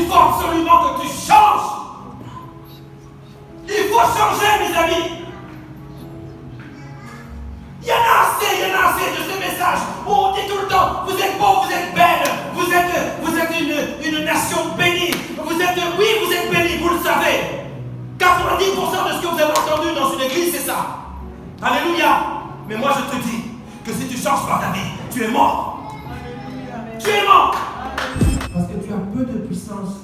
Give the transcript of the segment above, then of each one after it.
faut absolument que tu changes. Il faut changer, mes amis. Il y en a assez de ces messages où on dit tout le temps, vous êtes beau, vous êtes belle, vous êtes une nation bénie. Vous êtes bénie, vous le savez. 90% de ce que vous avez entendu dans une église, c'est ça. Alléluia. Mais moi, je te dis que si tu changes pas ta vie, tu es mort. Tu es mort. Parce que tu as peu de puissance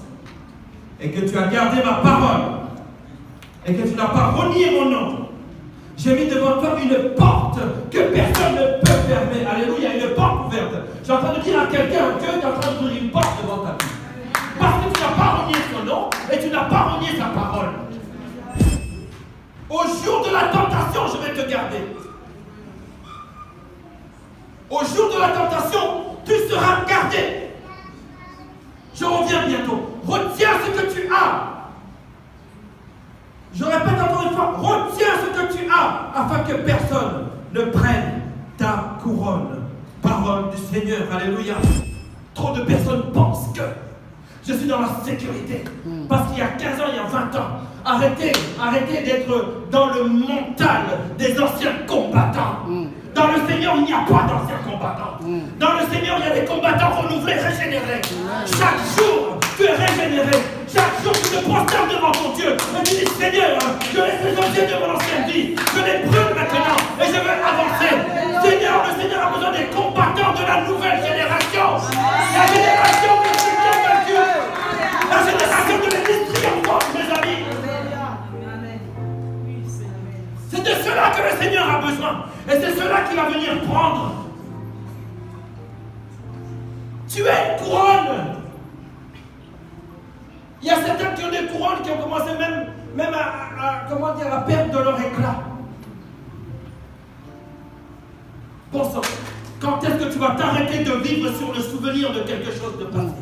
et que tu as gardé ma parole et que tu n'as pas renié mon nom. J'ai mis devant toi une porte que personne ne peut fermer. Alléluia, une porte ouverte. Je suis en train de dire à quelqu'un que tu es en train d'ouvrir une porte devant ta vie. Parce que tu n'as pas renié son nom et tu n'as pas renié sa parole. Au jour de la tentation, je vais te garder. Au jour de la tentation, tu seras gardé. Je reviens bientôt. Retiens ce que tu as. Je répète encore une fois, retiens ce que tu as afin que personne ne prenne ta couronne. Parole du Seigneur, alléluia. Trop de personnes pensent que je suis dans la sécurité. Parce qu'il y a 15 ans, il y a 20 ans, arrêtez d'être dans le mental des anciens combattants. Dans le Seigneur, il n'y a pas d'anciens combattants. Dans le Seigneur, il y a des combattants renouvelés, régénérés. Chaque jour, tu es régénéré. Chaque jour, tu te prosternes devant ton Dieu. Et tu dis, Seigneur, je laisse les objets de mon ancienne vie. Je les brûle maintenant et je veux avancer. Seigneur, le Seigneur a besoin des combattants de la nouvelle génération. La génération de Dieu. La génération de l'église triomphante, mes amis. C'est de cela que le Seigneur a besoin. Et c'est cela qui va venir prendre. Tu as une couronne. Il y a certains qui ont des couronnes qui ont commencé même à perdre de leur éclat. Bon sang, quand est-ce que tu vas t'arrêter de vivre sur le souvenir de quelque chose de passé?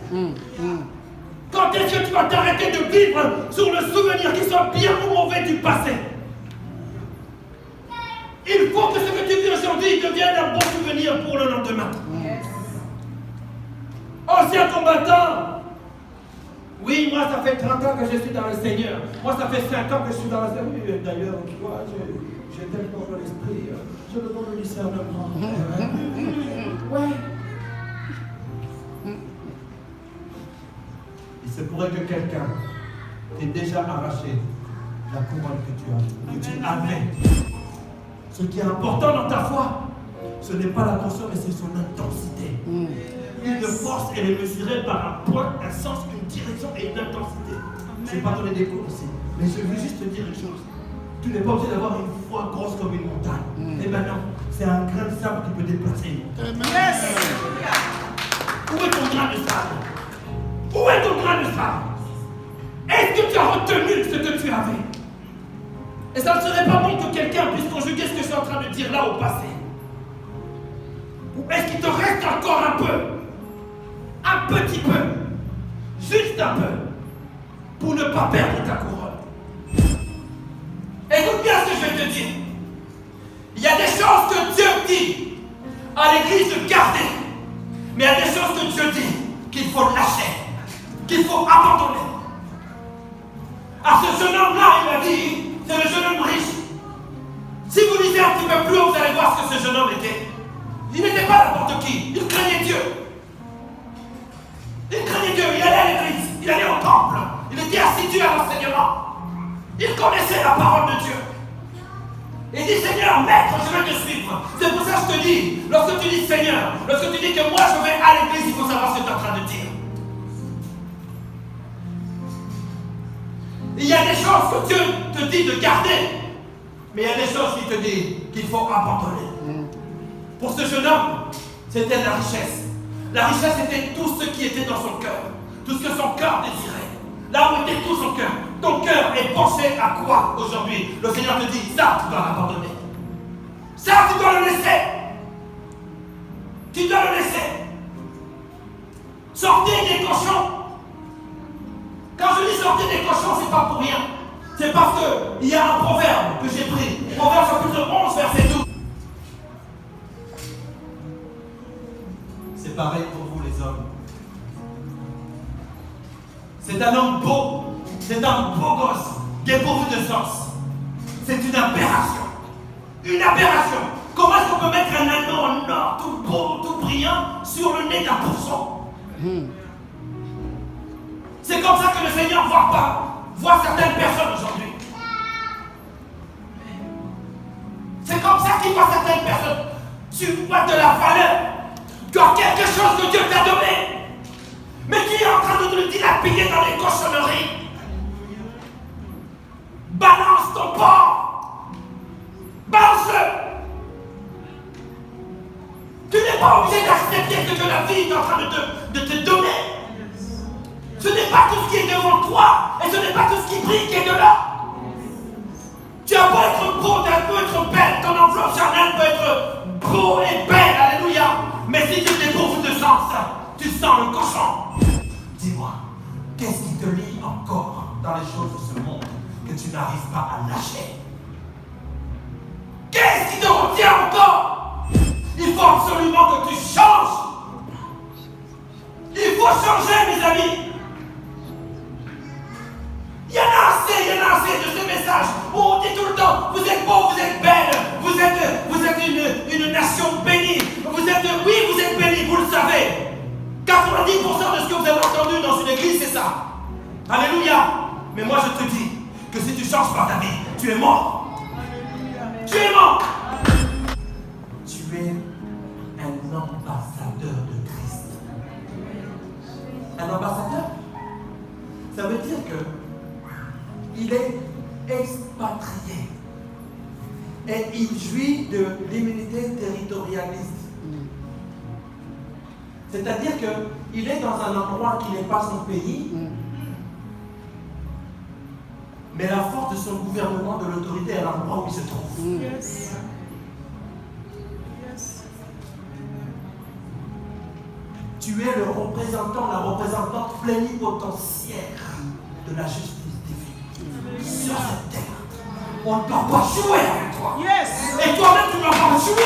Quand est-ce que tu vas t'arrêter de vivre sur le souvenir, qu'il soit bien ou mauvais, du passé? Il faut que ce que tu vis aujourd'hui devienne un bon souvenir pour le lendemain. Ancien combattant. Oui, moi ça fait 30 ans que je suis dans le Seigneur. Moi ça fait 5 ans que je suis dans le Seigneur. D'ailleurs, tu vois, j'ai tellement de l'esprit. Je me donne le discernement. Ouais. Il se pourrait que quelqu'un t'ait déjà arraché la couronne que tu avais. Ce qui est important dans ta foi, ce n'est pas la grosseur, mais c'est son intensité. Une force, elle est mesurée par un point, un sens, une direction et une intensité. Je ne vais pas donner des cours ici, mais je veux juste te dire une chose. Tu n'es pas obligé d'avoir une foi grosse comme une montagne. Et maintenant, c'est un grain de sable qui peut déplacer une montagne. Où est ton grain de sable? Où est ton grain de sable? Est-ce que tu as retenu ce que tu avais? Et ça ne serait pas bon que quelqu'un puisse conjuguer ce que je suis en train de dire là au passé. Ou est-ce qu'il te reste encore un peu? Un petit peu. Juste un peu. Pour ne pas perdre ta couronne. Écoute bien ce que je vais te dire. Il y a des choses que Dieu dit à l'église de garder. Mais il y a des choses que Dieu dit qu'il faut lâcher. Qu'il faut abandonner. À ce jeune homme-là, il m'a dit, c'est le jeune homme riche. Si vous lisez un petit peu plus haut, vous allez voir ce que ce jeune homme était. Il n'était pas n'importe qui, il craignait Dieu. Il craignait Dieu, il allait à l'église, il allait au temple, il était assidu à l'enseignement. Il connaissait la parole de Dieu. Il dit, Seigneur, maître, je vais te suivre. C'est pour ça que je te dis, lorsque tu dis Seigneur, lorsque tu dis que moi je vais à l'église, il faut savoir ce que tu es en train de dire. Il y a des choses que Dieu te dit de garder, mais il y a des choses qu'il te dit qu'il faut abandonner. Pour ce jeune homme, c'était la richesse. La richesse était tout ce qui était dans son cœur, tout ce que son cœur désirait. Là où était tout son cœur. Ton cœur est penché à quoi aujourd'hui? Le Seigneur te dit, ça tu dois l'abandonner. Ça tu dois le laisser. Tu dois le laisser. Sortez des cochons. Quand je dis sortir des cochons, c'est pas pour rien. C'est parce qu'il y a un proverbe que j'ai pris. Proverbe chapitre 11, verset 12. C'est pareil pour vous les hommes. C'est un homme beau. C'est un beau gosse. Dépourvu de sens. C'est une aberration. Une aberration. Comment est-ce qu'on peut mettre un anneau en or tout beau, tout brillant sur le nez d'un pourceau? C'est comme ça que le Seigneur voit certaines personnes aujourd'hui. C'est comme ça qu'il voit certaines personnes. Tu vois de la valeur. Tu as quelque chose que Dieu t'a donné. Mais tu es en train de te le dilapider dans les cochonneries. Balance ton porc. Balance-le. Tu n'es pas obligé d'accepter que la vie est en train de te donner. Ce n'est pas tout ce qui est devant toi et ce n'est pas tout ce qui brille qui est de là. Tu as beau être beau, tu as beau être belle, ton enveloppe charnelle peut être beau et belle, alléluia. Mais si tu t'es dépourvu de sens, tu sens le cochon. Dis-moi, qu'est-ce qui te lie encore dans les choses de ce monde que tu n'arrives pas à lâcher? Qu'est-ce qui te retient encore? Il faut absolument que tu changes. Il faut changer, mes amis. Il y en a assez de ces messages où on dit tout le temps, vous êtes beau, vous êtes belle, vous êtes une nation bénie, vous êtes bénie, vous le savez. 90% de ce que vous avez entendu dans une église, c'est ça. Alléluia. Mais moi je te dis que si tu changes pas ta vie, tu es mort. Tu es mort. Tu es un ambassadeur de Christ. Un ambassadeur, ça veut dire que il est expatrié et il jouit de l'immunité territorialiste. C'est-à-dire qu'il est dans un endroit qui n'est pas son pays, mais la force de son gouvernement, de l'autorité, est à l'endroit où il se trouve. Yes. Tu es le représentant, la représentante plénipotentiaire de la justice divine sur cette terre. On ne doit pas jouer avec toi. Yes. Et toi-même, tu ne dois pas jouer